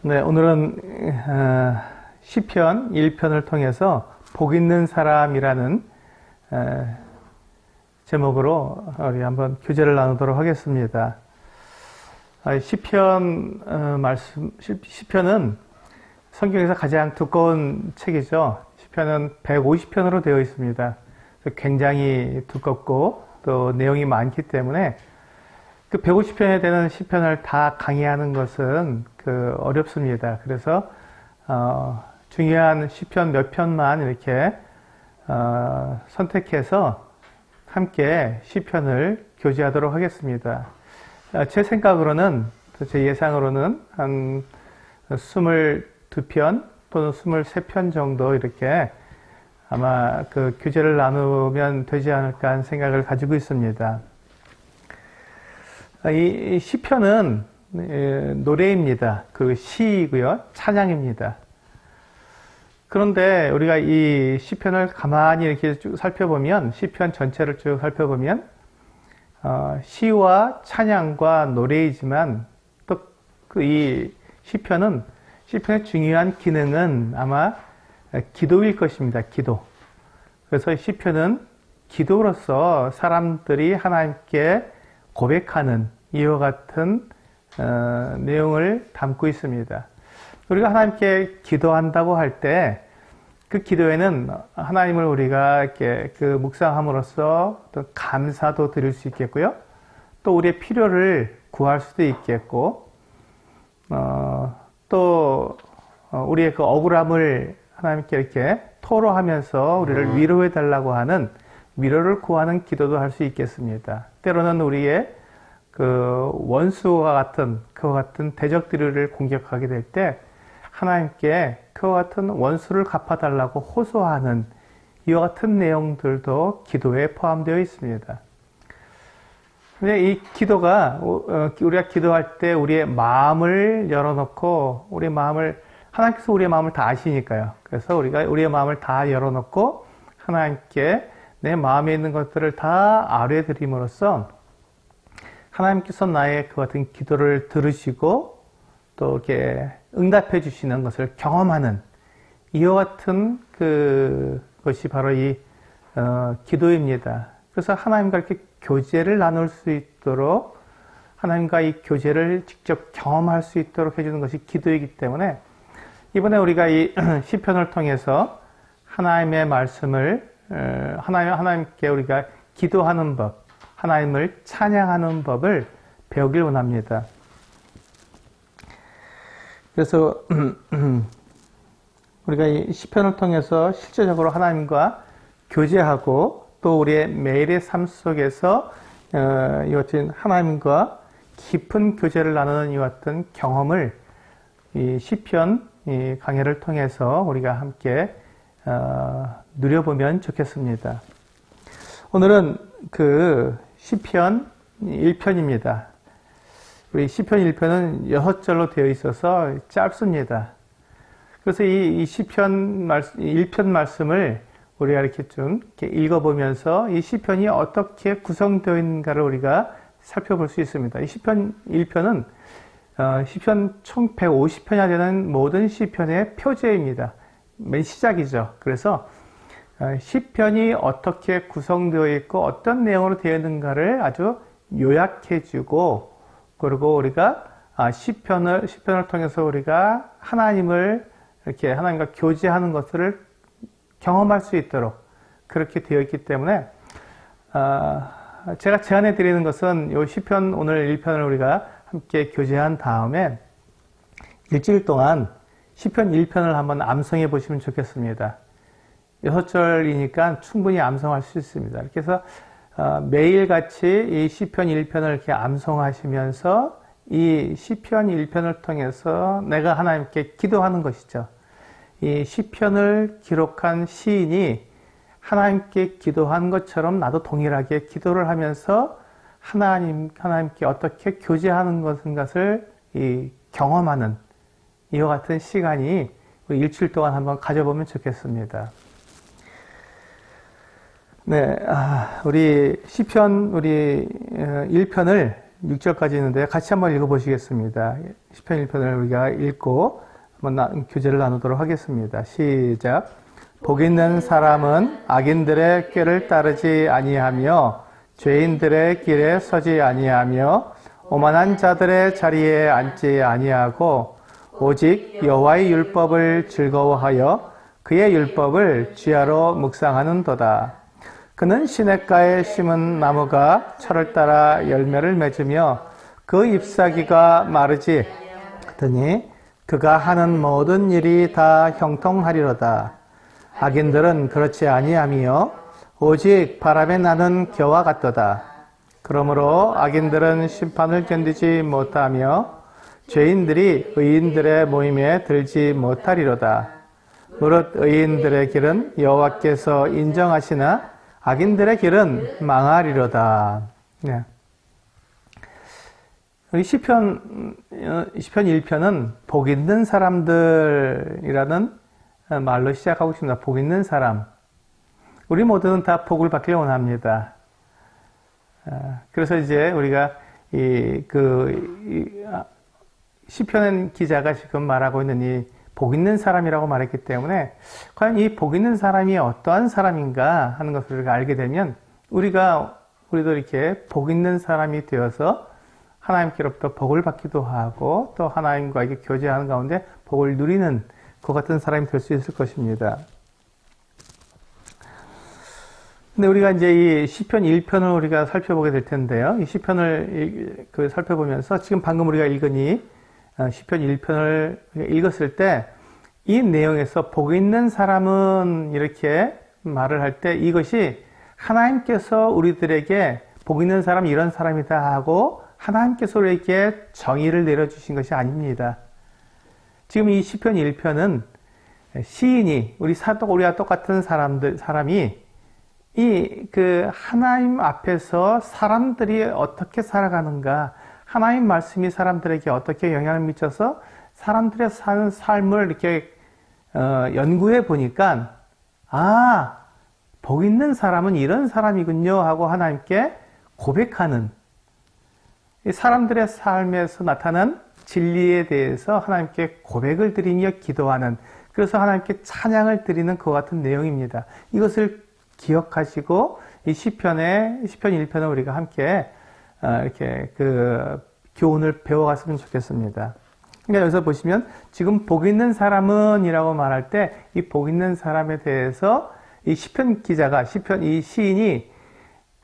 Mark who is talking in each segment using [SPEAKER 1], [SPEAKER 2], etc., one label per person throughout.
[SPEAKER 1] 네, 오늘은 시편 1편을 통해서 복 있는 사람이라는 제목으로 우리 한번 교제를 나누도록 하겠습니다. 시편은 성경에서 가장 두꺼운 책이죠. 시편은 150편으로 되어 있습니다. 굉장히 두껍고 또 내용이 많기 때문에 그 150편에 되는 시편을 다 강의하는 것은 어렵습니다. 그래서 중요한 시편 몇 편만 이렇게 선택해서 함께 시편을 교제하도록 하겠습니다. 제 생각으로는, 제 예상으로는 한 22편 또는 23편 정도 이렇게 아마 그 교제를 나누면 되지 않을까 하는 생각을 가지고 있습니다. 이 시편은 노래입니다. 그 시이고요, 찬양입니다. 그런데 우리가 이 시편을 가만히 이렇게 쭉 살펴보면, 시편 전체를 쭉 살펴보면 시와 찬양과 노래이지만 또 이 시편의 중요한 기능은 아마 기도일 것입니다. 기도. 그래서 시편은 기도로서 사람들이 하나님께 고백하는 이와 같은 내용을 담고 있습니다. 우리가 하나님께 기도한다고 할 때 그 기도에는 하나님을 우리가 이렇게 묵상함으로써 또 감사도 드릴 수 있겠고요. 또 우리의 필요를 구할 수도 있겠고, 또 우리의 그 억울함을 하나님께 이렇게 토로하면서 우리를 위로해 달라고 하는 위로를 구하는 기도도 할 수 있겠습니다. 때로는 우리의 그 원수와 같은 그와 같은 대적들이 우리를 공격하게 될 때 하나님께 그와 같은 원수를 갚아달라고 호소하는 이와 같은 내용들도 기도에 포함되어 있습니다. 근데 이 기도가 우리가 기도할 때 우리의 마음을 열어놓고 하나님께서 우리의 마음을 다 아시니까요. 그래서 우리가 우리의 마음을 다 열어놓고 하나님께 내 마음에 있는 것들을 다 아뢰드림으로써 하나님께서 나의 그 같은 기도를 들으시고 또 이렇게 응답해 주시는 것을 경험하는 이와 같은 것이 바로 이 기도입니다. 그래서 하나님과 이렇게 교제를 나눌 수 있도록, 하나님과 이 교제를 직접 경험할 수 있도록 해주는 것이 기도이기 때문에 이번에 우리가 이 시편을 통해서 하나님의 말씀을 하나님께 우리가 기도하는 법, 하나님을 찬양하는 법을 배우길 원합니다. 그래서 우리가 이 시편을 통해서 실제적으로 하나님과 교제하고 또 우리의 매일의 삶 속에서 이 같은 하나님과 깊은 교제를 나누는 이 같은 경험을 이 시편 이 강해를 통해서 우리가 함께 누려보면 좋겠습니다. 오늘은 그 시편 1편입니다. 우리 시편 1편은 6절로 되어 있어서 짧습니다. 그래서 이 시편 1편 말씀을 우리가 이렇게 좀 읽어보면서 이 시편이 어떻게 구성되어 있는가를 우리가 살펴볼 수 있습니다. 이 시편 1편은 시편 총 150편이 되는 모든 시편의 표제입니다. 맨 시작이죠. 그래서 시편이 어떻게 구성되어 있고 어떤 내용으로 되어 있는가를 아주 요약해주고, 그리고 우리가 시편을 통해서 우리가 하나님과 교제하는 것을 경험할 수 있도록 그렇게 되어 있기 때문에 제가 제안해 드리는 것은 이 시편 오늘 1편을 우리가 함께 교제한 다음에 일주일 동안 시편 1편을 한번 암송해 보시면 좋겠습니다. 6절이니까 충분히 암송할 수 있습니다. 이렇게 해서 매일같이 이 시편 1편을 이렇게 암송하시면서 이 시편 1편을 통해서 내가 하나님께 기도하는 것이죠. 이 시편을 기록한 시인이 하나님께 기도한 것처럼 나도 동일하게 기도를 하면서 하나님께 어떻게 교제하는 것을 경험하는 이와 같은 시간이 우리 일주일 동안 한번 가져보면 좋겠습니다. 네, 우리 시편 1편을 6절까지 있는데 같이 한번 읽어보시겠습니다. 시편 1편을 우리가 읽고 한번 교제를 나누도록 하겠습니다. 시작. 복 있는 사람은 악인들의 꾀를 따르지 아니하며 죄인들의 길에 서지 아니하며 오만한 자들의 자리에 앉지 아니하고 오직 여호와의 율법을 즐거워하여 그의 율법을 주야로 묵상하는도다. 그는 시냇가에 심은 나무가 철을 따라 열매를 맺으며 그 잎사귀가 마르지 않더니 그가 하는 모든 일이 다 형통하리로다. 악인들은 그렇지 아니하며 오직 바람에 나는 겨와 같도다. 그러므로 악인들은 심판을 견디지 못하며 죄인들이 의인들의 모임에 들지 못하리로다. 무릇 의인들의 길은 여호와께서 인정하시나 악인들의 길은 망하리로다. 네. 우리 시편 1편은 복 있는 사람들이라는 말로 시작하고 있습니다. 복 있는 사람. 우리 모두는 다 복을 받길 원합니다. 그래서 이제 우리가 시편 기자가 지금 말하고 있는 이 복 있는 사람이라고 말했기 때문에 과연 이 복 있는 사람이 어떠한 사람인가 하는 것을 우리가 알게 되면 우리도 이렇게 복 있는 사람이 되어서 하나님께로부터 복을 받기도 하고 또 하나님과 이렇게 교제하는 가운데 복을 누리는 그 같은 사람이 될 수 있을 것입니다. 근데 우리가 이제 이 시편 1편을 우리가 살펴보게 될 텐데요. 이 시편을 살펴보면서 지금 방금 우리가 읽은 이 시편 1편을 읽었을 때 이 내용에서 복 있는 사람은 이렇게 말을 할 때 이것이 하나님께서 우리들에게 복 있는 사람이 이런 사람이다 하고 하나님께서 우리에게 정의를 내려주신 것이 아닙니다. 지금 이 시편 1편은 시인이 우리와 똑같은 사람이 하나님 앞에서 사람들이 어떻게 살아가는가, 하나님 말씀이 사람들에게 어떻게 영향을 미쳐서 사람들의 사는 삶을 이렇게 연구해 보니까 복 있는 사람은 이런 사람이군요 하고 하나님께 고백하는, 사람들의 삶에서 나타난 진리에 대해서 하나님께 고백을 드리며 기도하는, 그래서 하나님께 찬양을 드리는 그 같은 내용입니다. 이것을 기억하시고 이 시편 1편을 우리가 함께 이렇게 교훈을 배워갔으면 좋겠습니다. 그러니까 여기서 보시면 지금 복 있는 사람은 이라고 말할 때 이 복 있는 사람에 대해서 이 시편 기자가 이 시인이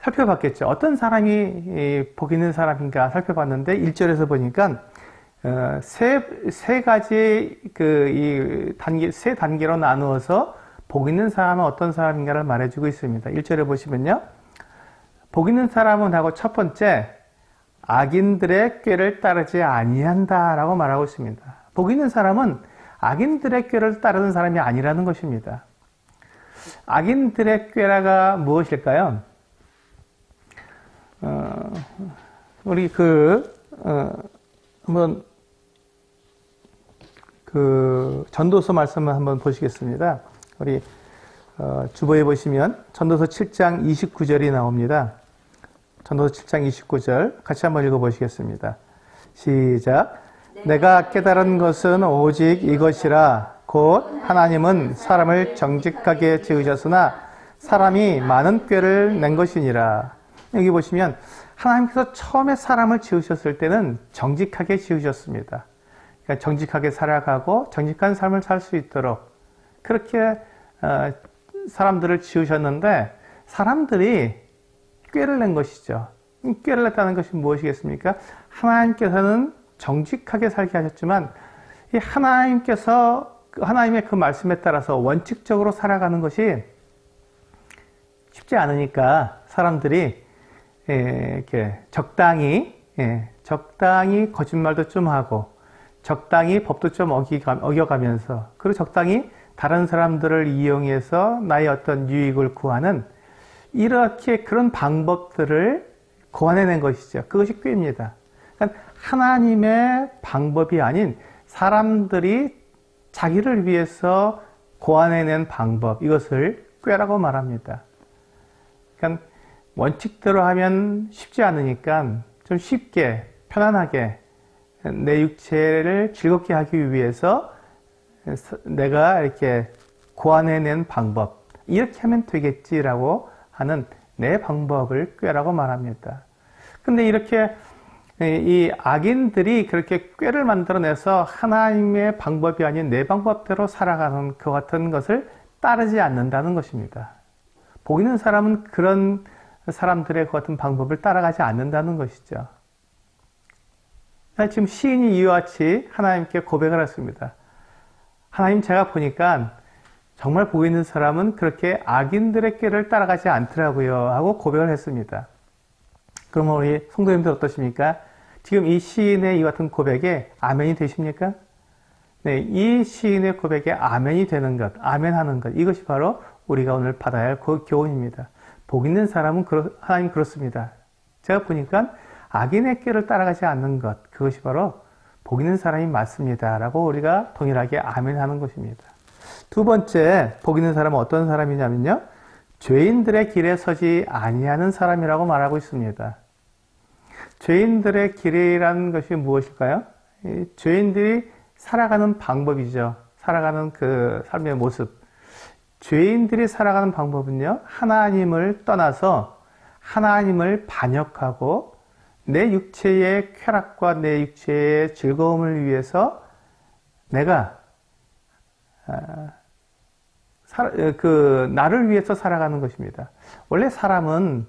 [SPEAKER 1] 살펴봤겠죠. 어떤 사람이 복 있는 사람인가 살펴봤는데 1절에서 보니까 세 가지 세 단계로 나누어서 복 있는 사람은 어떤 사람인가를 말해주고 있습니다. 1절에 보시면요. 복 있는 사람은 하고 첫 번째, 악인들의 꾀를 따르지 아니한다라고 말하고 있습니다. 복 있는 사람은 악인들의 꾀를 따르는 사람이 아니라는 것입니다. 악인들의 꾀라가 무엇일까요? 우리 한번 전도서 말씀을 한번 보시겠습니다. 우리 주보에 보시면 전도서 7장 29절이 나옵니다. 전도서 7장 29절 같이 한번 읽어보시겠습니다. 시작. 내가 깨달은 것은 오직 이것이라. 곧 하나님은 사람을 정직하게 지으셨으나 사람이 많은 꾀를 낸 것이니라. 여기 보시면 하나님께서 처음에 사람을 지으셨을 때는 정직하게 지으셨습니다. 그러니까 정직하게 살아가고 정직한 삶을 살 수 있도록 그렇게 사람들을 지으셨는데 사람들이 꾀를 낸 것이죠. 꾀를 냈다는 것이 무엇이겠습니까? 하나님께서는 정직하게 살게 하셨지만 이 하나님의 그 말씀에 따라서 원칙적으로 살아가는 것이 쉽지 않으니까 사람들이 이렇게 적당히 거짓말도 좀 하고 적당히 법도 좀 어겨가면서 그리고 적당히 다른 사람들을 이용해서 나의 어떤 유익을 구하는 이렇게 그런 방법들을 고안해낸 것이죠. 그것이 꾀입니다. 그러니까 하나님의 방법이 아닌 사람들이 자기를 위해서 고안해낸 방법, 이것을 꾀라고 말합니다. 그러니까 원칙대로 하면 쉽지 않으니까 좀 쉽게, 편안하게 내 육체를 즐겁게 하기 위해서 내가 이렇게 고안해낸 방법, 이렇게 하면 되겠지라고 하는 내 방법을 꾀라고 말합니다. 근데 이렇게 이 악인들이 그렇게 꾀를 만들어내서 하나님의 방법이 아닌 내 방법대로 살아가는 그 같은 것을 따르지 않는다는 것입니다. 복 있는 사람은 그런 사람들의 그 같은 방법을 따라가지 않는다는 것이죠. 지금 시인이 이와 같이 하나님께 고백을 했습니다. 하나님, 제가 보니까 정말 복 있는 사람은 그렇게 악인들의 꾀를 따라가지 않더라고요 하고 고백을 했습니다. 그러면 우리 성도님들 어떠십니까? 지금 이 시인의 이 같은 고백에 아멘이 되십니까? 네, 이 시인의 고백에 아멘이 되는 것, 아멘하는 것, 이것이 바로 우리가 오늘 받아야 할 그 교훈입니다. 복 있는 사람은 하나님 그렇습니다. 제가 보니까 악인의 꾀를 따라가지 않는 것, 그것이 바로 복 있는 사람이 맞습니다 라고 우리가 동일하게 아멘하는 것입니다. 두 번째, 복 있는 사람은 어떤 사람이냐면요, 죄인들의 길에 서지 아니하는 사람이라고 말하고 있습니다. 죄인들의 길이라는 것이 무엇일까요? 죄인들이 살아가는 방법이죠. 살아가는 그 삶의 모습. 죄인들이 살아가는 방법은요, 하나님을 떠나서 하나님을 반역하고 내 육체의 쾌락과 내 육체의 즐거움을 위해서 내가 나를 위해서 살아가는 것입니다. 원래 사람은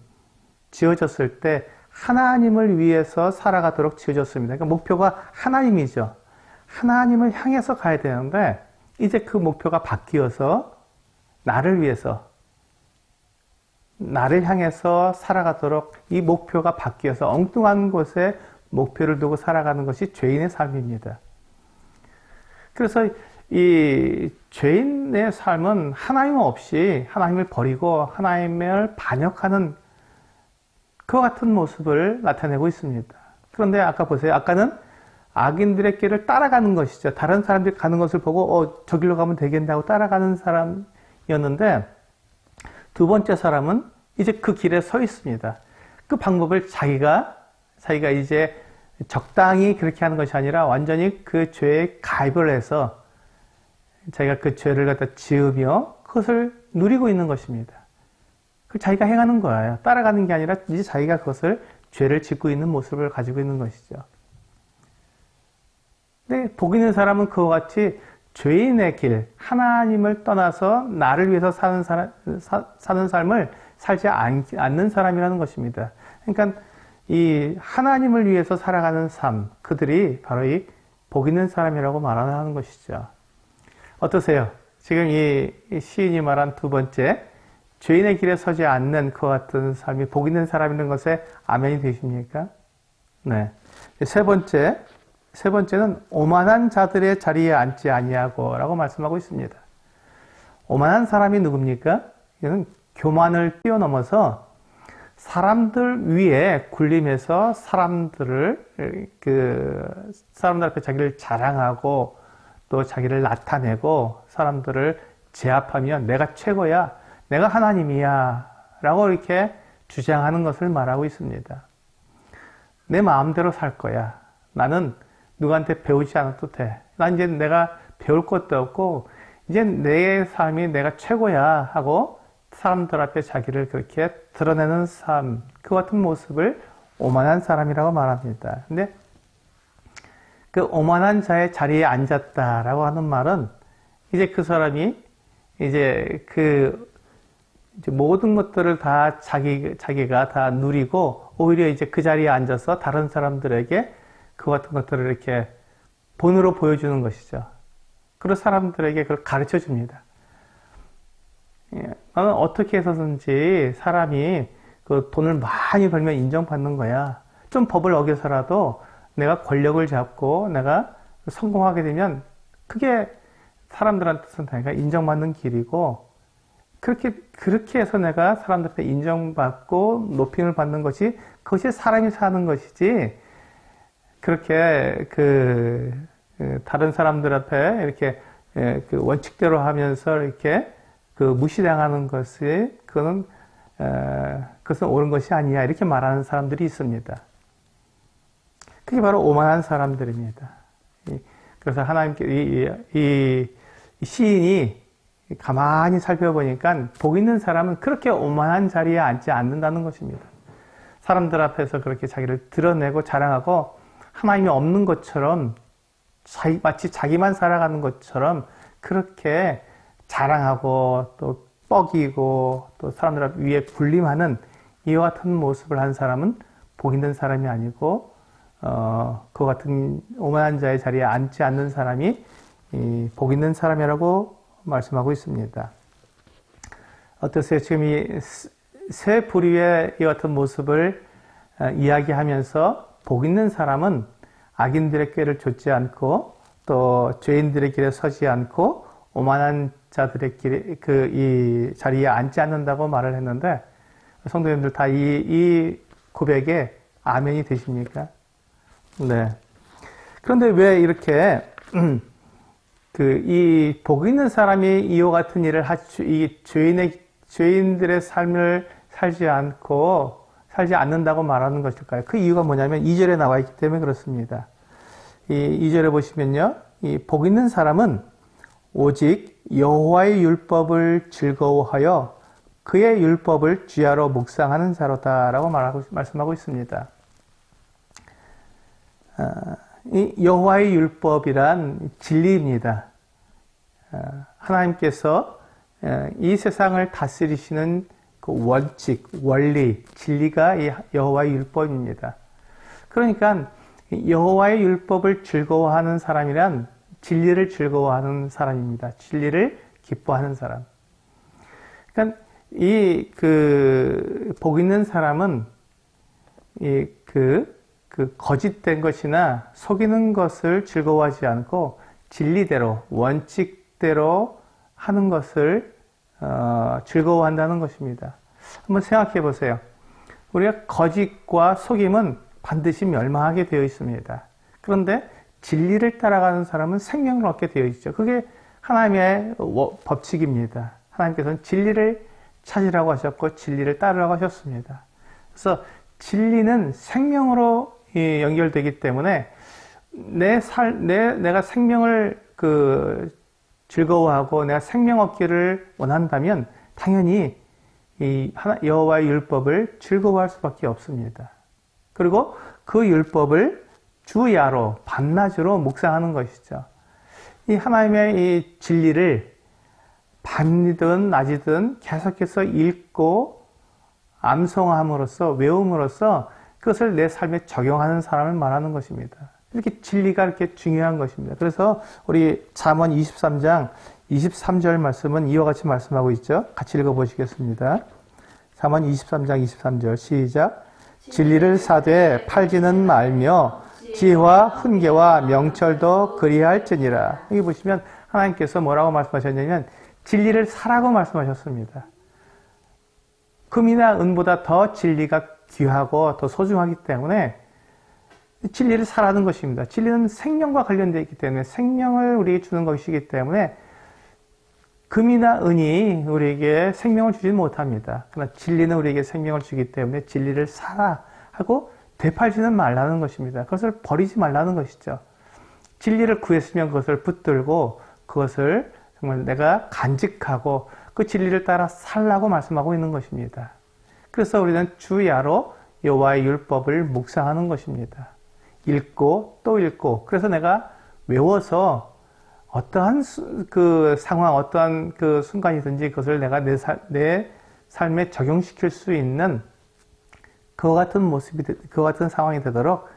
[SPEAKER 1] 지어졌을 때 하나님을 위해서 살아가도록 지어졌습니다. 그러니까 목표가 하나님이죠. 하나님을 향해서 가야 되는데 이제 그 목표가 바뀌어서 나를 위해서, 나를 향해서 살아가도록 이 목표가 바뀌어서 엉뚱한 곳에 목표를 두고 살아가는 것이 죄인의 삶입니다. 그래서 이 죄인의 삶은 하나님 없이 하나님을 버리고 하나님을 반역하는 그 같은 모습을 나타내고 있습니다. 그런데 아까 보세요. 아까는 악인들의 길을 따라가는 것이죠. 다른 사람들이 가는 것을 보고 저 길로 가면 되겠다고 따라가는 사람이었는데, 두 번째 사람은 이제 그 길에 서 있습니다. 그 방법을 자기가 이제 적당히 그렇게 하는 것이 아니라 완전히 그 죄에 가입을 해서 자기가 그 죄를 갖다 지으며 그것을 누리고 있는 것입니다. 그 자기가 행하는 거예요. 따라가는 게 아니라 이제 자기가 그것을 죄를 짓고 있는 모습을 가지고 있는 것이죠. 근데 복 있는 사람은 그와 같이 죄인의 길, 하나님을 떠나서 나를 위해서 사는 삶을 살지 않는 사람이라는 것입니다. 그러니까 이 하나님을 위해서 살아가는 삶, 그들이 바로 이 복 있는 사람이라고 말하는 것이죠. 어떠세요? 지금 이 시인이 말한 두 번째, 죄인의 길에 서지 않는 그와 같은 삶이 복 있는 사람이라는 것에 아멘이 되십니까? 네. 세 번째는 오만한 자들의 자리에 앉지 아니하고 라고 말씀하고 있습니다. 오만한 사람이 누굽니까? 이는 교만을 뛰어넘어서 사람들 위에 군림해서 사람들 앞에 자기를 자랑하고 또 자기를 나타내고 사람들을 제압하며 내가 최고야, 내가 하나님이야 라고 이렇게 주장하는 것을 말하고 있습니다. 내 마음대로 살 거야. 나는 누구한테 배우지 않아도 돼. 난 이제 내가 배울 것도 없고 이제 내 삶이 내가 최고야 하고 사람들 앞에 자기를 그렇게 드러내는 삶, 그 같은 모습을 오만한 사람이라고 말합니다. 근데 그 오만한 자의 자리에 앉았다라고 하는 말은 이제 그 사람이 이제 모든 것들을 다 자기가 다 누리고 오히려 이제 그 자리에 앉아서 다른 사람들에게 그 같은 것들을 이렇게 본으로 보여주는 것이죠. 그런 사람들에게 그걸 가르쳐 줍니다. 나는 어떻게 해서든지 사람이 그 돈을 많이 벌면 인정받는 거야. 좀 법을 어겨서라도 내가 권력을 잡고 내가 성공하게 되면 그게 사람들한테서 내가 인정받는 길이고, 그렇게 해서 내가 사람들한테 인정받고 높임을 받는 것이, 그것이 사람이 사는 것이지, 그렇게 다른 사람들 앞에 이렇게 그 원칙대로 하면서 이렇게 무시당하는 그것은 옳은 것이 아니야, 이렇게 말하는 사람들이 있습니다. 그게 바로 오만한 사람들입니다. 그래서 하나님께 이 시인이 가만히 살펴보니까 복 있는 사람은 그렇게 오만한 자리에 앉지 않는다는 것입니다. 사람들 앞에서 그렇게 자기를 드러내고 자랑하고 하나님이 없는 것처럼 마치 자기만 살아가는 것처럼 그렇게 자랑하고 또 뻐기고 또 사람들 위에 군림하는 이와 같은 모습을 한 사람은 복 있는 사람이 아니고 그 같은 오만한 자의 자리에 앉지 않는 사람이 복 있는 사람이라고 말씀하고 있습니다. 어떠세요? 지금 이 세 부류의 이와 같은 모습을 이야기하면서 복 있는 사람은 악인들의 꾀를 좇지 않고 또 죄인들의 길에 서지 않고 오만한 자들의 길에 이 자리에 앉지 않는다고 말을 했는데 성도님들 다 이 고백에 아멘이 되십니까? 네. 그런데 왜 이렇게 이 복 있는 사람이 이와 같은 일을 이 죄인들의 삶을 살지 않는다고 말하는 것일까요? 그 이유가 뭐냐면 2절에 나와 있기 때문에 그렇습니다. 이 2절에 보시면요. 이 복 있는 사람은 오직 여호와의 율법을 즐거워하여 그의 율법을 주야로 묵상하는 자로다라고 말씀하고 있습니다. 이 여호와의 율법이란 진리입니다. 하나님께서 이 세상을 다스리시는 그 원칙, 원리, 진리가 이 여호와의 율법입니다. 그러니까 여호와의 율법을 즐거워하는 사람이란 진리를 즐거워하는 사람입니다. 진리를 기뻐하는 사람. 그러니까 복 있는 사람은 거짓된 것이나 속이는 것을 즐거워하지 않고 진리대로, 원칙대로 하는 것을 즐거워한다는 것입니다. 한번 생각해 보세요. 우리가 거짓과 속임은 반드시 멸망하게 되어 있습니다. 그런데 진리를 따라가는 사람은 생명을 얻게 되어 있죠. 그게 하나님의 법칙입니다. 하나님께서는 진리를 찾으라고 하셨고 진리를 따르라고 하셨습니다. 그래서 진리는 생명으로 연결되기 때문에 내가 생명을 즐거워하고 내가 생명 얻기를 원한다면 당연히 여호와의 율법을 즐거워할 수밖에 없습니다. 그리고 그 율법을 주야로 밤낮으로 묵상하는 것이죠. 이 하나님의 이 진리를 밤이든 낮이든 계속해서 읽고 암송함으로써 외움으로써 그것을 내 삶에 적용하는 사람을 말하는 것입니다. 이렇게 진리가 이렇게 중요한 것입니다. 그래서 우리 잠언 23장 23절 말씀은 이와 같이 말씀하고 있죠. 같이 읽어보시겠습니다. 잠언 23장 23절 시작. 진리를 사되 팔지는 말며 지혜와 훈계와 명철도 그리할지니라. 여기 보시면 하나님께서 뭐라고 말씀하셨냐면 진리를 사라고 말씀하셨습니다. 금이나 은보다 더 진리가 귀하고 더 소중하기 때문에 진리를 사라는 것입니다. 진리는 생명과 관련되어 있기 때문에 생명을 우리에게 주는 것이기 때문에 금이나 은이 우리에게 생명을 주지 못합니다. 그러나 진리는 우리에게 생명을 주기 때문에 진리를 사라 하고 되팔지는 말라는 것입니다. 그것을 버리지 말라는 것이죠. 진리를 구했으면 그것을 붙들고 그것을 정말 내가 간직하고 그 진리를 따라 살라고 말씀하고 있는 것입니다. 그래서 우리는 주야로 여호와의 율법을 묵상하는 것입니다. 읽고 또 읽고 그래서 내가 외워서 어떠한 그 상황, 어떠한 그 순간이든지 그것을 내가 내 삶에 적용시킬 수 있는 그와 같은 모습이, 그와 같은 상황이 되도록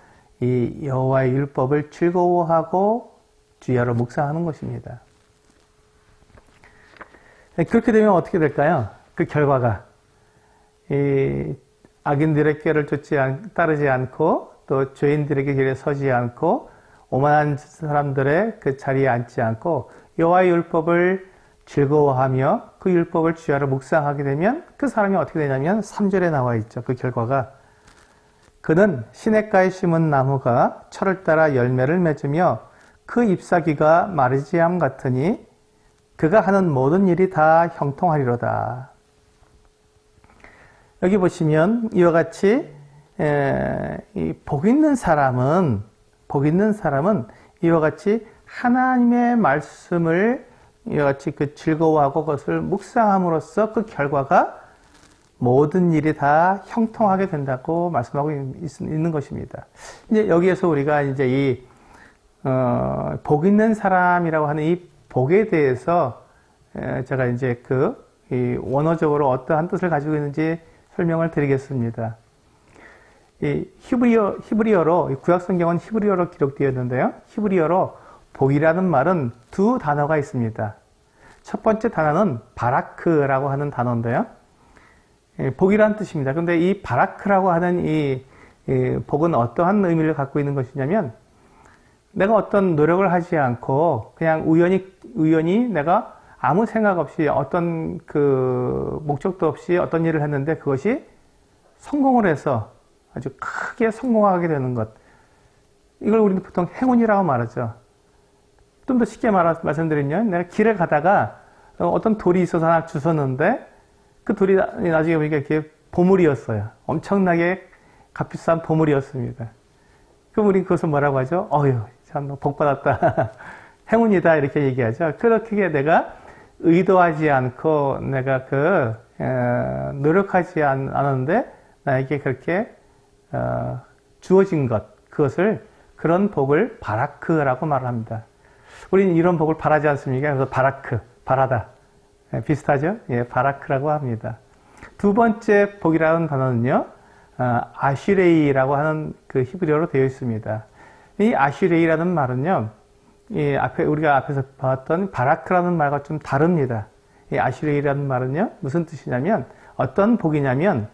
[SPEAKER 1] 이 여호와의 율법을 즐거워하고 주야로 묵상하는 것입니다. 그렇게 되면 어떻게 될까요? 그 결과가 이 악인들의 꾀를 따르지 않고 또 죄인들에게 길에 서지 않고 오만한 사람들의 그 자리에 앉지 않고 여호와의 율법을 즐거워하며 그 율법을 주야로 묵상하게 되면 그 사람이 어떻게 되냐면 3절에 나와 있죠. 그 결과가 그는 시냇가에 심은 나무가 철을 따라 열매를 맺으며 그 잎사귀가 마르지 암 같으니 그가 하는 모든 일이 다 형통하리로다. 여기 보시면 이와 같이 이 복 있는 사람은 이와 같이 하나님의 말씀을 이와 같이 그 즐거워하고 그것을 묵상함으로써 그 결과가 모든 일이 다 형통하게 된다고 말씀하고 있는 것입니다. 이제 여기에서 우리가 이제 복 있는 사람이라고 하는 이 복에 대해서 제가 이제 이 원어적으로 어떠한 뜻을 가지고 있는지 설명을 드리겠습니다. 이 히브리어로, 구약 성경은 히브리어로 기록되어 있는데요. 히브리어로 복이라는 말은 두 단어가 있습니다. 첫 번째 단어는 바라크라고 하는 단어인데요. 복이라는 뜻입니다. 그런데 이 바라크라고 하는 이 복은 어떠한 의미를 갖고 있는 것이냐면, 내가 어떤 노력을 하지 않고 그냥 우연히 내가 아무 생각 없이 어떤 그 목적도 없이 어떤 일을 했는데 그것이 성공을 해서 아주 크게 성공하게 되는 것. 이걸 우리는 보통 행운이라고 말하죠. 좀 더 쉽게 말씀드리면, 내가 길을 가다가 어떤 돌이 있어서 하나 주웠는데 그 돌이 나중에 보니까 이렇게 보물이었어요. 엄청나게 값비싼 보물이었습니다. 그럼 우리 그것을 뭐라고 하죠? 어휴, 참 복 받았다. 행운이다. 이렇게 얘기하죠. 그렇게 내가 의도하지 않고 내가 노력하지 않았는데 나에게 그렇게 주어진 것, 그런 복을 바라크라고 말을 합니다. 우리는 이런 복을 바라지 않습니까? 그래서 바라다. 비슷하죠? 예, 바라크라고 합니다. 두 번째 복이라는 단어는요, 아시레이라고 하는 그 히브리어로 되어 있습니다. 이 아시레이라는 말은요, 우리가 앞에서 봤던 바라크라는 말과 좀 다릅니다. 이 아시레이라는 말은요, 무슨 뜻이냐면, 어떤 복이냐면,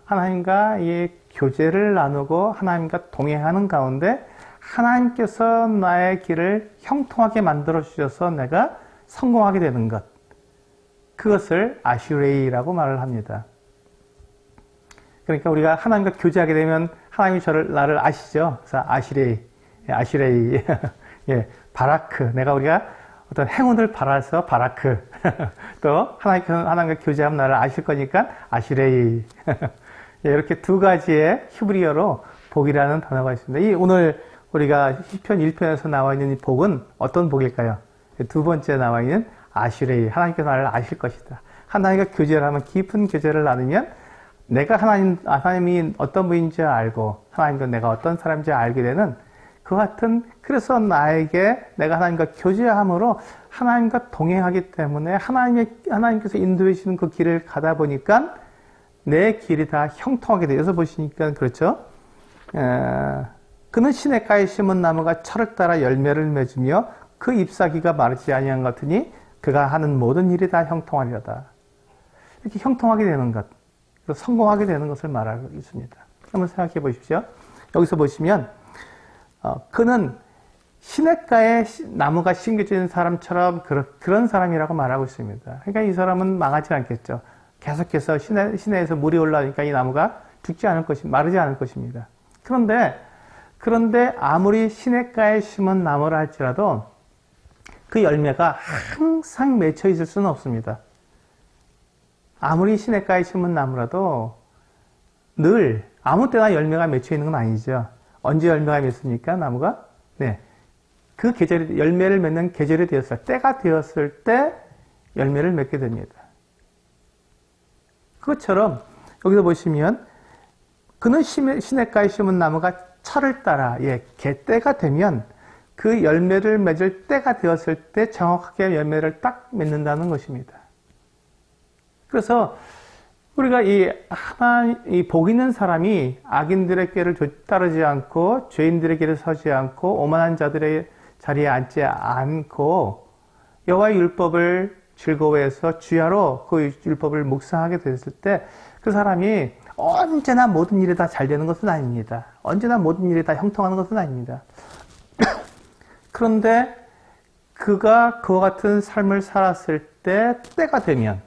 [SPEAKER 1] 하나님과 이 교제를 나누고 하나님과 동행하는 가운데 하나님께서 나의 길을 형통하게 만들어 주셔서 내가 성공하게 되는 것. 그것을 아시레이라고 말을 합니다. 그러니까 우리가 하나님과 교제하게 되면 하나님이 나를 아시죠? 그래서 아시레이. 예, 바라크. 우리가 어떤 행운을 바라서 바라크. 또 하나님과 교제하면 나를 아실 거니까 아시레이. 예, 이렇게 두 가지의 히브리어로 복이라는 단어가 있습니다. 오늘 우리가 시편 1편에서 나와 있는 이 복은 어떤 복일까요? 두 번째 나와 있는 아시레이. 하나님께서 나를 아실 것이다. 하나님과 교제를 하면, 깊은 교제를 나누면 내가 하나님이 어떤 분인지 알고 하나님과 내가 어떤 사람인지 알게 되는 그래서 내가 하나님과 교제함으로 하나님과 동행하기 때문에 하나님께서 인도해 주시는 그 길을 가다 보니까 내 길이 다 형통하게 돼서 보시니까 그렇죠. 그는 시냇가에 심은 나무가 철을 따라 열매를 맺으며 그 잎사귀가 마르지 아니한 것 같으니 그가 하는 모든 일이 다 형통하리로다. 이렇게 형통하게 되는 것, 성공하게 되는 것을 말하고 있습니다. 한번 생각해 보십시오. 여기서 보시면 그는 시냇가에 나무가 심겨진 사람처럼 그런 사람이라고 말하고 있습니다. 그러니까 이 사람은 망하지 않겠죠. 계속해서 시내에서 물이 올라오니까 이 나무가 마르지 않을 것입니다. 그런데 아무리 시냇가에 심은 나무라 할지라도 그 열매가 항상 맺혀 있을 수는 없습니다. 아무리 시냇가에 심은 나무라도 늘 아무 때나 열매가 맺혀 있는 건 아니죠. 언제 열매가 맺습니까? 나무가? 네. 그 열매를 맺는 계절이 때가 되었을 때 열매를 맺게 됩니다. 그것처럼 여기서 보시면 그는 시냇가에 심은 나무가 철을 따라 때가 되면 그 열매를 맺을 때가 되었을 때 정확하게 열매를 딱 맺는다는 것입니다. 그래서 우리가 이 복 있는 사람이 악인들의 길을 따르지 않고 죄인들의 길에 서지 않고 오만한 자들의 자리에 앉지 않고 여호와의 율법을 즐거워해서 주야로 그 율법을 묵상하게 됐을 때 그 사람이 언제나 모든 일이 다 잘 되는 것은 아닙니다. 언제나 모든 일이 다 형통하는 것은 아닙니다. 그런데 그가 그와 같은 삶을 살았을 때 때가 되면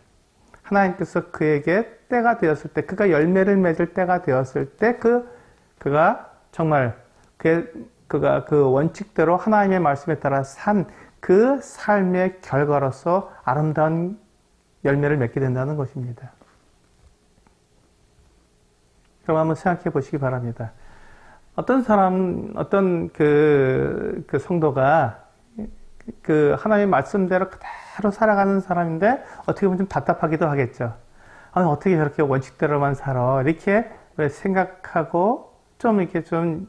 [SPEAKER 1] 하나님께서 그에게 때가 되었을 때 그가 열매를 맺을 때가 되었을 때 그가 정말 그가 그 원칙대로 하나님의 말씀에 따라 산 그 삶의 결과로서 아름다운 열매를 맺게 된다는 것입니다. 여러분 한번 생각해 보시기 바랍니다. 어떤 사람, 어떤 그 성도가 그 하나님의 말씀대로 그대로 살아가는 사람인데 어떻게 보면 좀 답답하기도 하겠죠. 아니, 어떻게 저렇게 원칙대로만 살아? 이렇게 생각하고 좀 이렇게 좀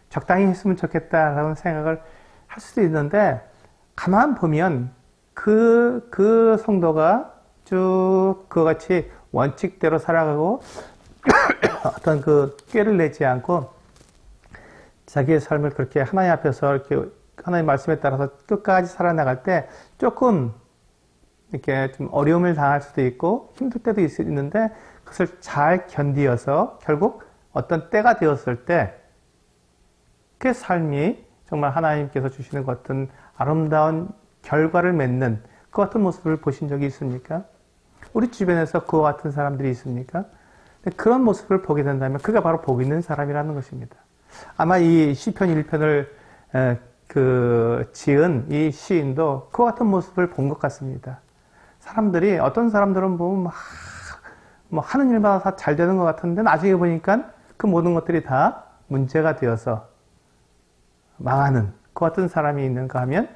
[SPEAKER 1] 적당히 했으면 좋겠다라는 생각을 할 수도 있는데, 가만 보면 그 성도가 쭉 그와 같이 원칙대로 살아가고 어떤 그 꾀를 내지 않고 자기의 삶을 그렇게 하나님 앞에서 이렇게 하나님 말씀에 따라서 끝까지 살아나갈 때 조금 이렇게 좀 어려움을 당할 수도 있고 힘들 때도 있는데, 그것을 잘 견디어서 결국 어떤 때가 되었을 때 그 삶이 정말 하나님께서 주시는 것 같은 아름다운 결과를 맺는 그 같은 모습을 보신 적이 있습니까? 우리 주변에서 그와 같은 사람들이 있습니까? 그런 모습을 보게 된다면 그가 바로 복 있는 사람이라는 것입니다. 아마 이 시편 1편을 지은 이 시인도 그와 같은 모습을 본 것 같습니다. 사람들이, 어떤 사람들은 보면 막 뭐 하는 일마다 다 잘 되는 것 같은데 나중에 보니까 그 모든 것들이 다 문제가 되어서 망하는 그 같은 사람이 있는가 하면,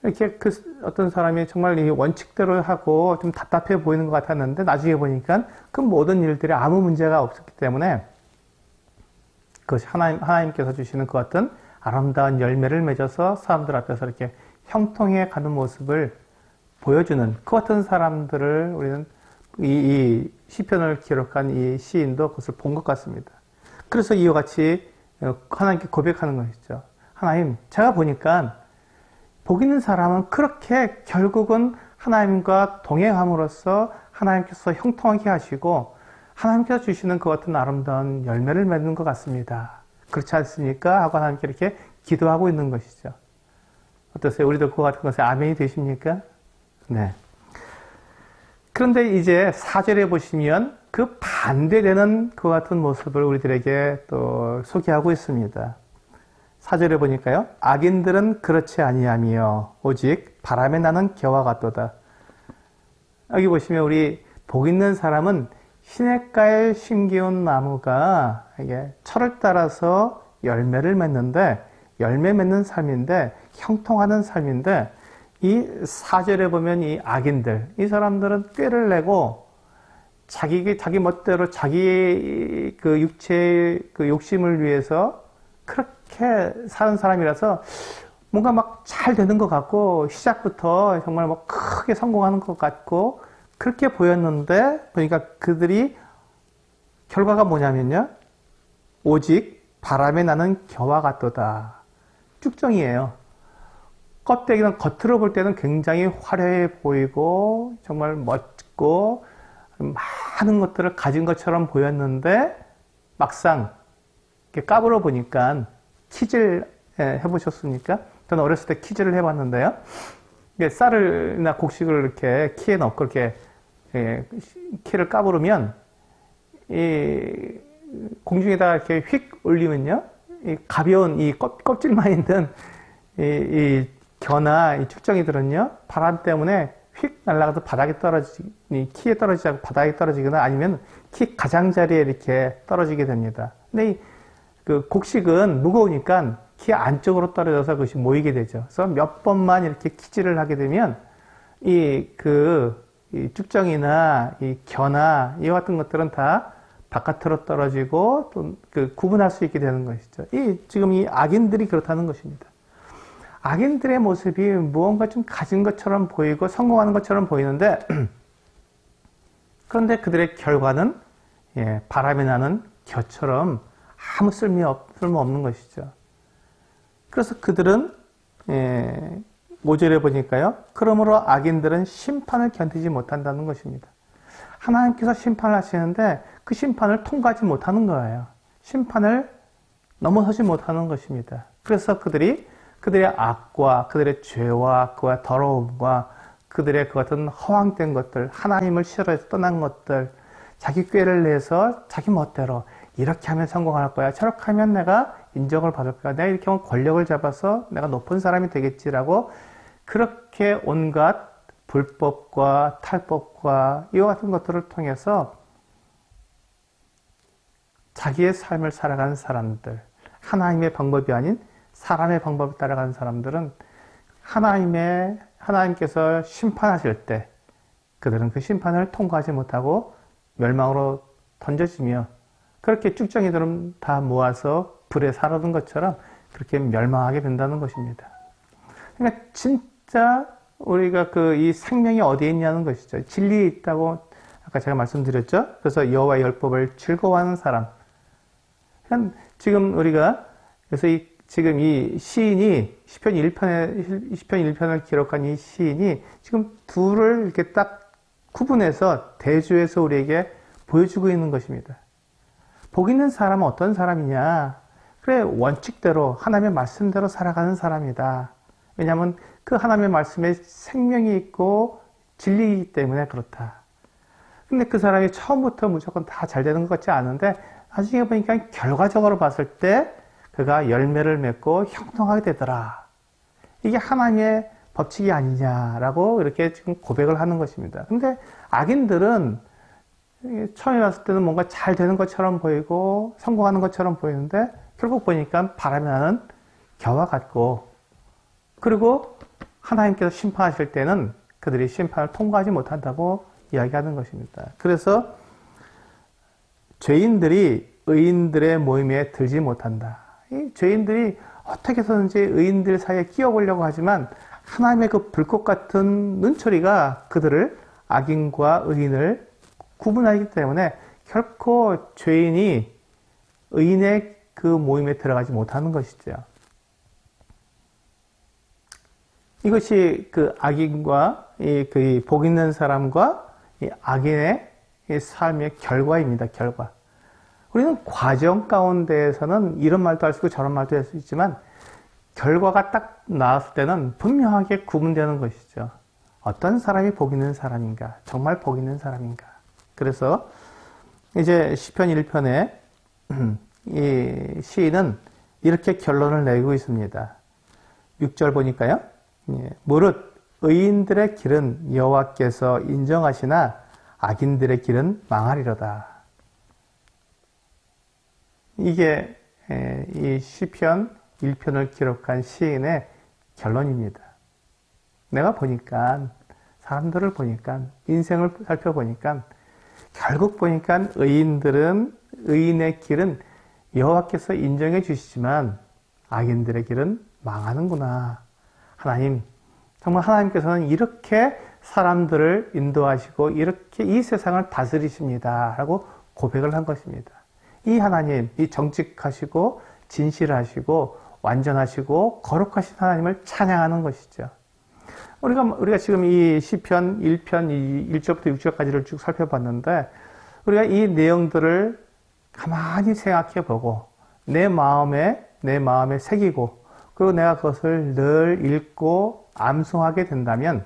[SPEAKER 1] 이렇게 어떤 사람이 정말 이 원칙대로 하고 좀 답답해 보이는 것 같았는데 나중에 보니까 그 모든 일들이 아무 문제가 없었기 때문에 그것이 하나님께서 주시는 그 같은 아름다운 열매를 맺어서 사람들 앞에서 이렇게 형통해 가는 모습을 보여주는 그 같은 사람들을 우리는 이 시편을 기록한 이 시인도 그것을 본 것 같습니다. 그래서 이와 같이 하나님께 고백하는 것이죠. 하나님, 제가 보니까 복 있는 사람은 그렇게 결국은 하나님과 동행함으로써 하나님께서 형통하게 하시고 하나님께서 주시는 그 같은 아름다운 열매를 맺는 것 같습니다. 그렇지 않습니까? 하고 하나님께 이렇게 기도하고 있는 것이죠. 어떠세요? 우리도 그와 같은 것에 아멘이 되십니까? 네. 그런데 이제 4절에 보시면 그 반대되는 그와 같은 모습을 우리들에게 또 소개하고 있습니다. 4절에 보니까요. 악인들은 그렇지 아니하며 오직 바람에 나는 겨와 같도다. 여기 보시면 우리 복 있는 사람은 시냇가에 심기운 나무가 이게 철을 따라서 열매를 맺는데, 열매 맺는 삶인데, 형통하는 삶인데, 이 4절에 보면 이 악인들, 이 사람들은 꾀를 내고 자기 멋대로 자기 그 육체의 그 욕심을 위해서 그렇게 사는 사람이라서 뭔가 막 잘 되는 것 같고 시작부터 정말 뭐 크게 성공하는 것 같고 그렇게 보였는데 보니까 그들이 결과가 뭐냐면요. 오직 바람에 나는 겨와 같도다. 쭉정이에요. 껍데기는 겉으로 볼 때는 굉장히 화려해 보이고 정말 멋지고 많은 것들을 가진 것처럼 보였는데 막상 이렇게 까불어 보니까 키질 해보셨습니까? 저는 어렸을 때 키질을 해봤는데요. 쌀이나 곡식을 이렇게 키에 넣고 이렇게 키를 까부르면 이 공중에다가 이렇게 휙 올리면요, 이 가벼운 이 껍질만 있는 이 겨나 이 축정이들은요, 바람 때문에 휙 날아가서 바닥에 키에 떨어지지 않고 바닥에 떨어지거나 아니면 키 가장자리에 이렇게 떨어지게 됩니다. 근데 그 곡식은 무거우니까 키 안쪽으로 떨어져서 그것이 모이게 되죠. 그래서 몇 번만 이렇게 키질을 하게 되면 이 쭉정이나 이 겨나 이와 같은 것들은 다 바깥으로 떨어지고 또 구분할 수 있게 되는 것이죠. 지금 이 악인들이 그렇다는 것입니다. 악인들의 모습이 무언가 좀 가진 것처럼 보이고 성공하는 것처럼 보이는데 그런데 그들의 결과는 바람에 나는 겨처럼 아무 쓸모없는 것이죠. 그래서 그들은 5절에 보니까요. 그러므로 악인들은 심판을 견디지 못한다는 것입니다. 하나님께서 심판을 하시는데 그 심판을 통과하지 못하는 거예요. 심판을 넘어서지 못하는 것입니다. 그래서 그들의 악과 그들의 죄와 그와 더러움과 그들의 그 같은 허황된 것들, 하나님을 싫어해서 떠난 것들, 자기 꾀를 내서 자기 멋대로 이렇게 하면 성공할 거야, 저렇게 하면 내가 인정을 받을 거야, 내가 이렇게 하면 권력을 잡아서 내가 높은 사람이 되겠지라고 그렇게 온갖 불법과 탈법과 이와 같은 것들을 통해서 자기의 삶을 살아가는 사람들, 하나님의 방법이 아닌 사람의 방법을 따라가는 사람들은 하나님께서 심판하실 때 그들은 그 심판을 통과하지 못하고 멸망으로 던져지며 그렇게 쭉정이들은 다 모아서 불에 사르는 것처럼 그렇게 멸망하게 된다는 것입니다. 그러니까 진짜 우리가 이 생명이 어디에 있냐는 것이죠. 진리에 있다고 아까 제가 말씀드렸죠. 그래서 여호와의 율법을 즐거워하는 사람. 그러니까 지금 우리가 그래서 지금 이 시인이 시편 1편을 기록한 이 시인이 지금 둘을 이렇게 딱 구분해서 대조해서 우리에게 보여주고 있는 것입니다. 복 있는 사람은 어떤 사람이냐? 그래, 원칙대로 하나님의 말씀대로 살아가는 사람이다. 왜냐하면 그 하나님의 말씀에 생명이 있고 진리이기 때문에 그렇다. 근데 그 사람이 처음부터 무조건 다 잘 되는 것 같지 않은데 나중에 보니까 결과적으로 봤을 때 그가 열매를 맺고 형통하게 되더라. 이게 하나님의 법칙이 아니냐라고 이렇게 지금 고백을 하는 것입니다. 근데 악인들은 처음에 봤을 때는 뭔가 잘 되는 것처럼 보이고 성공하는 것처럼 보이는데 결국 보니까 바람이 나는 겨와 같고 그리고 하나님께서 심판하실 때는 그들이 심판을 통과하지 못한다고 이야기하는 것입니다. 그래서 죄인들이 의인들의 모임에 들지 못한다. 이 죄인들이 어떻게 해서든지 의인들 사이에 끼어보려고 하지만 하나님의 그 불꽃 같은 눈초리가 그들을 악인과 의인을 구분하기 때문에 결코 죄인이 의인의 그 모임에 들어가지 못하는 것이죠. 이것이 그 악인과 그 복 있는 사람과 이 악인의 이 삶의 결과입니다. 결과. 우리는 과정 가운데에서는 이런 말도 할 수 있고 저런 말도 할 수 있지만 결과가 딱 나왔을 때는 분명하게 구분되는 것이죠. 어떤 사람이 복 있는 사람인가? 정말 복 있는 사람인가? 그래서 이제 시편 1편에 이 시인은 이렇게 결론을 내고 있습니다. 6절 보니까요. 무릇 의인들의 길은 여호와께서 인정하시나 악인들의 길은 망하리로다. 이게 이 시편 1편을 기록한 시인의 결론입니다. 내가 보니까 사람들을 보니까 인생을 살펴보니까 결국 보니까 의인의 길은 여호와께서 인정해 주시지만 악인들의 길은 망하는구나. 하나님, 정말 하나님께서는 이렇게 사람들을 인도하시고 이렇게 이 세상을 다스리십니다. 라고 고백을 한 것입니다. 이 하나님, 이 정직하시고 진실하시고 완전하시고 거룩하신 하나님을 찬양하는 것이죠. 우리가 지금 이 시편 1편 1절부터 6절까지를 쭉 살펴봤는데 우리가 이 내용들을 가만히 생각해 보고 내 마음에 새기고 그리고 내가 그것을 늘 읽고 암송하게 된다면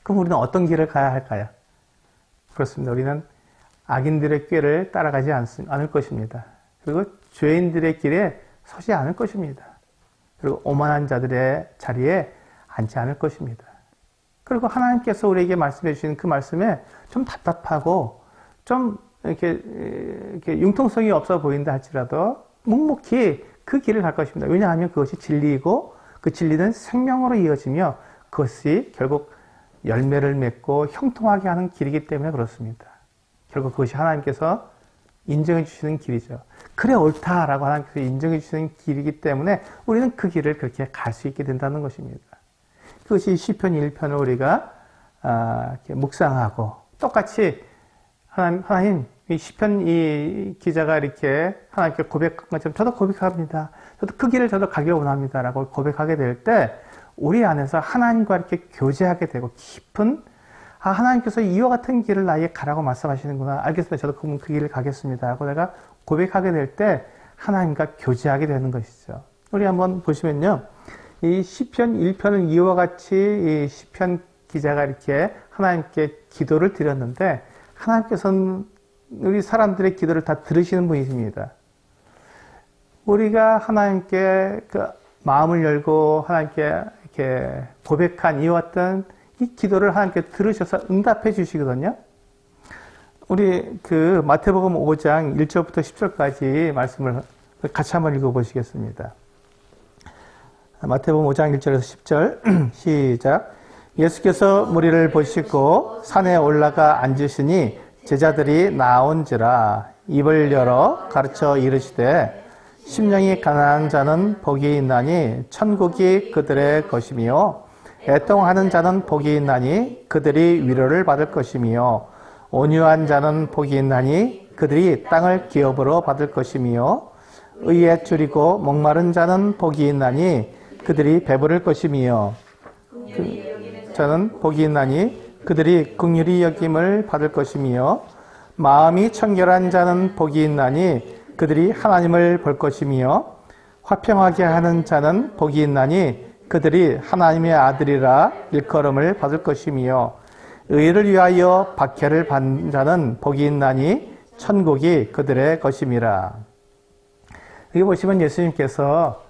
[SPEAKER 1] 그럼 우리는 어떤 길을 가야 할까요? 그렇습니다. 우리는 악인들의 꾀를 따라가지 않을 것입니다. 그리고 죄인들의 길에 서지 않을 것입니다. 그리고 오만한 자들의 자리에 앉지 않을 것입니다. 그리고 하나님께서 우리에게 말씀해 주신 그 말씀에 좀 답답하고 좀 이렇게 융통성이 없어 보인다 할지라도 묵묵히 그 길을 갈 것입니다. 왜냐하면 그것이 진리이고 그 진리는 생명으로 이어지며 그것이 결국 열매를 맺고 형통하게 하는 길이기 때문에 그렇습니다. 결국 그것이 하나님께서 인정해 주시는 길이죠. 그래 옳다라고 하나님께서 인정해 주시는 길이기 때문에 우리는 그 길을 그렇게 갈 수 있게 된다는 것입니다. 그것이 시편 1편을 우리가 이렇게 묵상하고 똑같이 하나님 이 시편 이 기자가 이렇게 하나님께 고백한 것처럼 저도 고백합니다. 저도 그 길을 저도 가기 원합니다라고 고백하게 될 때 우리 안에서 하나님과 이렇게 교제하게 되고 깊은 하나님께서 이와 같은 길을 나에게 가라고 말씀하시는구나. 알겠습니다. 저도 그 길을 가겠습니다. 하고 내가 고백하게 될 때 하나님과 교제하게 되는 것이죠. 우리 한번 보시면요. 이 시편 1편은 이와 같이 이 시편 기자가 이렇게 하나님께 기도를 드렸는데 하나님께서는 우리 사람들의 기도를 다 들으시는 분이십니다. 우리가 하나님께 그 마음을 열고 하나님께 이렇게 고백한 이와 같은 이 기도를 하나님께 들으셔서 응답해 주시거든요. 우리 그 마태복음 5장 1절부터 10절까지 말씀을 같이 한번 읽어보시겠습니다. 마태복음 5장 1절에서 10절 시작. 예수께서 무리를 보시고 산에 올라가 앉으시니 제자들이 나온지라 입을 열어 가르쳐 이르시되 심령이 가난한 자는 복이 있나니 천국이 그들의 것이며 애통하는 자는 복이 있나니 그들이 위로를 받을 것이며 온유한 자는 복이 있나니 그들이 땅을 기업으로 받을 것이며 의에 줄이고 목마른 자는 복이 있나니 그들이 배부를 것이며 저는 복이 있나니 그들이 긍휼히 여김을 받을 것이며 마음이 청결한 자는 복이 있나니 그들이 하나님을 볼 것이며 화평하게 하는 자는 복이 있나니 그들이 하나님의 아들이라 일컬음을 받을 것이며 의를 위하여 박해를 받는 자는 복이 있나니 천국이 그들의 것임이라. 여기 보시면 예수님께서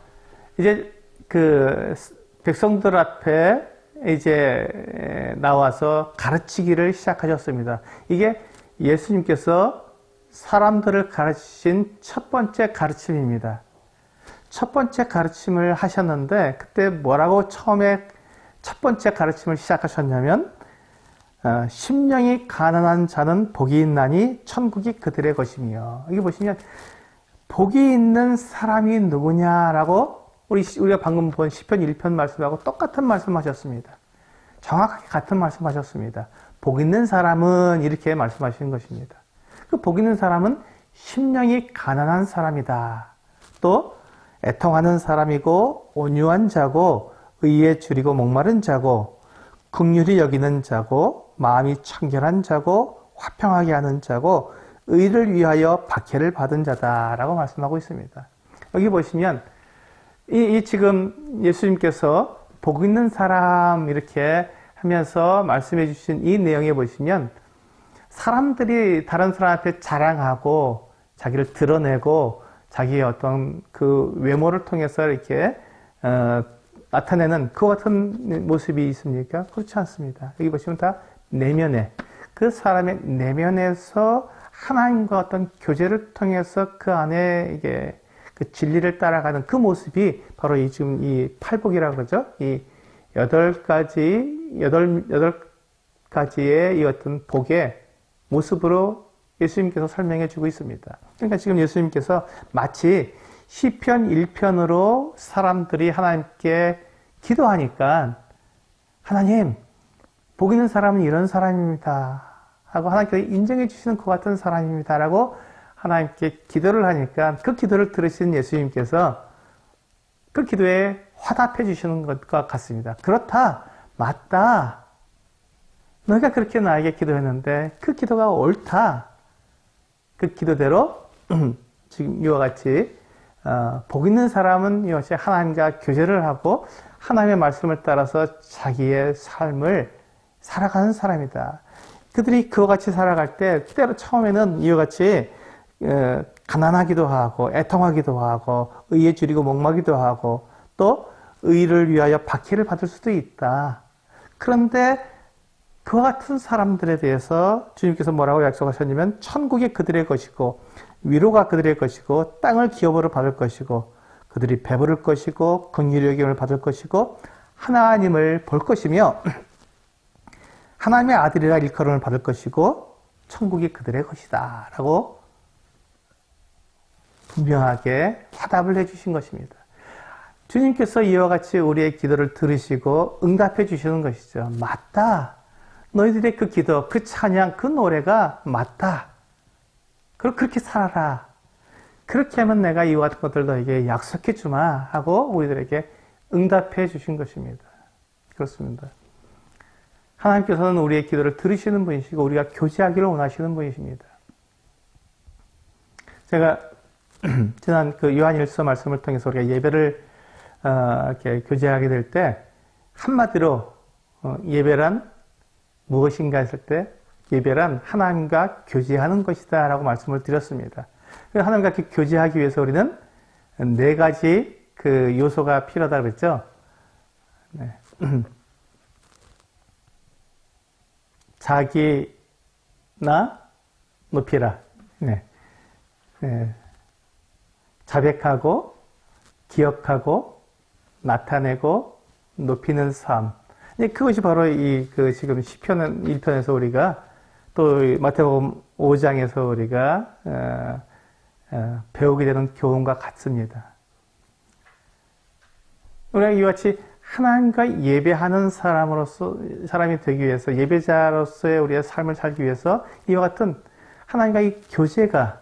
[SPEAKER 1] 이제 그 백성들 앞에 이제 나와서 가르치기를 시작하셨습니다. 이게 예수님께서 사람들을 가르치신 첫 번째 가르침입니다. 첫 번째 가르침을 하셨는데 그때 뭐라고 처음에 첫 번째 가르침을 시작하셨냐면 심령이 가난한 자는 복이 있나니 천국이 그들의 것이며, 여기 보시면 복이 있는 사람이 누구냐라고 우리가 방금 본 시편 1편 말씀하고 똑같은 말씀하셨습니다. 정확하게 같은 말씀하셨습니다. 복 있는 사람은 이렇게 말씀하시는 것입니다. 그 복 있는 사람은 심령이 가난한 사람이다. 또 애통하는 사람이고 온유한 자고 의에 줄이고 목마른 자고 긍휼히 여기는 자고 마음이 청결한 자고 화평하게 하는 자고 의를 위하여 박해를 받은 자다라고 말씀하고 있습니다. 여기 보시면 이 지금 예수님께서 복 있는 사람 이렇게 하면서 말씀해 주신 이 내용에 보시면 사람들이 다른 사람 앞에 자랑하고 자기를 드러내고 자기의 어떤 그 외모를 통해서 이렇게 나타내는 그 같은 모습이 있습니까? 그렇지 않습니다. 여기 보시면 다 내면에, 그 사람의 내면에서 하나님과 어떤 교제를 통해서 그 안에 이게 그 진리를 따라가는 그 모습이 바로 지금 이 팔복이라고 그러죠. 이 여덟 가지의 이 어떤 복의 모습으로 예수님께서 설명해 주고 있습니다. 그러니까 지금 예수님께서 마치 시편 1편으로 사람들이 하나님께 기도하니까 하나님, 복 있는 사람은 이런 사람입니다 하고 하나님께서 인정해 주시는 그 같은 사람입니다 라고 하나님께 기도를 하니까 그 기도를 들으신 예수님께서 그 기도에 화답해 주시는 것과 같습니다. 그렇다, 맞다, 너희가 그렇게 나에게 기도했는데 그 기도가 옳다. 그 기도대로 지금 이와 같이 복 있는 사람은 이와 같이 하나님과 교제를 하고 하나님의 말씀을 따라서 자기의 삶을 살아가는 사람이다. 그들이 그와 같이 살아갈 때 때로 처음에는 이와 같이 가난하기도 하고 애통하기도 하고 의에 줄이고 목마기도 하고 또 의를 위하여 박해를 받을 수도 있다. 그런데 그와 같은 사람들에 대해서 주님께서 뭐라고 약속하셨냐면 천국이 그들의 것이고 위로가 그들의 것이고 땅을 기업으로 받을 것이고 그들이 배부를 것이고 긍휼히 여김을 받을 것이고 하나님을 볼 것이며 하나님의 아들이라 일컬음을 받을 것이고 천국이 그들의 것이다 라고 분명하게 화답을 해주신 것입니다. 주님께서 이와 같이 우리의 기도를 들으시고 응답해 주시는 것이죠. 맞다. 너희들의 그 기도, 그 찬양, 그 노래가 맞다. 그리고 그렇게 살아라. 그렇게 하면 내가 이와 같은 것들 너에게 약속해 주마 하고 우리들에게 응답해 주신 것입니다. 그렇습니다. 하나님께서는 우리의 기도를 들으시는 분이시고 우리가 교제하기를 원하시는 분이십니다. 제가 지난 그 요한일서 말씀을 통해서 우리가 예배를 이렇게 교제하게 될 때 한마디로 예배란 무엇인가 했을 때 예배란 하나님과 교제하는 것이다 라고 말씀을 드렸습니다. 하나님과 교제하기 위해서 우리는 4가지 그 요소가 필요하다고 그랬죠. 네. 자기, 나, 높이라. 네. 네. 자백하고, 기억하고, 나타내고, 높이는 삶. 그것이 바로 지금 시편 1편에서 우리가 또 마태복음 5장에서 우리가 배우게 되는 교훈과 같습니다. 우리가 이와 같이 하나님과 예배하는 사람이 되기 위해서, 예배자로서의 우리의 삶을 살기 위해서 이와 같은 하나님과의 교제가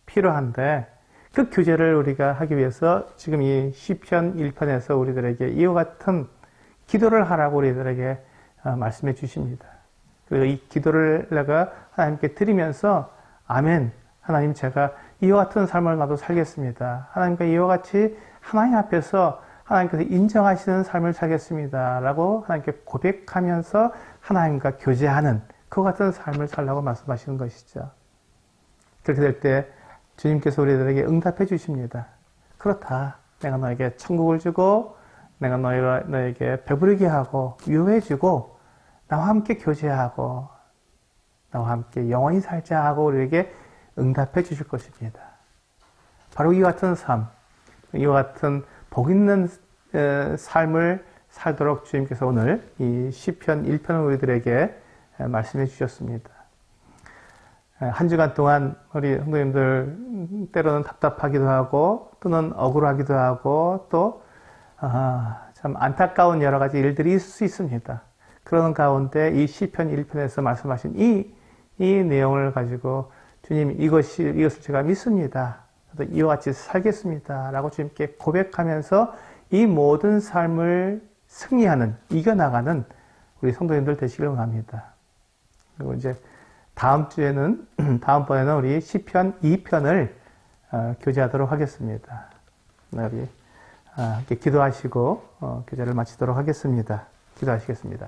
[SPEAKER 1] 필요한데, 그 교제를 우리가 하기 위해서 지금 이 시편 1편에서 우리들에게 이와 같은 기도를 하라고 우리들에게 말씀해 주십니다. 그리고 이 기도를 내가 하나님께 드리면서, 아멘, 하나님, 제가 이와 같은 삶을 나도 살겠습니다. 하나님과 이와 같이 하나님 앞에서 하나님께서 인정하시는 삶을 살겠습니다. 라고 하나님께 고백하면서 하나님과 교제하는 그 같은 삶을 살라고 말씀하시는 것이죠. 그렇게 될 때 주님께서 우리들에게 응답해 주십니다. 그렇다. 내가 너에게 천국을 주고, 내가 너에게 배부르게 하고, 위로해 주고, 나와 함께 교제하고, 나와 함께 영원히 살자 하고 우리에게 응답해 주실 것입니다. 바로 이와 같은 삶, 이와 같은 복 있는 삶을 살도록 주님께서 오늘 이 시편 1편을 우리들에게 말씀해 주셨습니다. 한 주간 동안 우리 성도님들 때로는 답답하기도 하고, 또는 억울하기도 하고, 또 참 안타까운 여러 가지 일들이 있을 수 있습니다. 그러는 가운데 이 시편 1편에서 말씀하신 이 내용을 가지고 주님, 이것을 제가 믿습니다. 이와 같이 살겠습니다. 라고 주님께 고백하면서 이 모든 삶을 승리하는, 이겨나가는 우리 성도님들 되시길 원합니다. 그리고 이제 다음번에는 우리 시편 2편을 교제하도록 하겠습니다. 우리 함께 기도하시고 교제를 마치도록 하겠습니다. 기도하시겠습니다.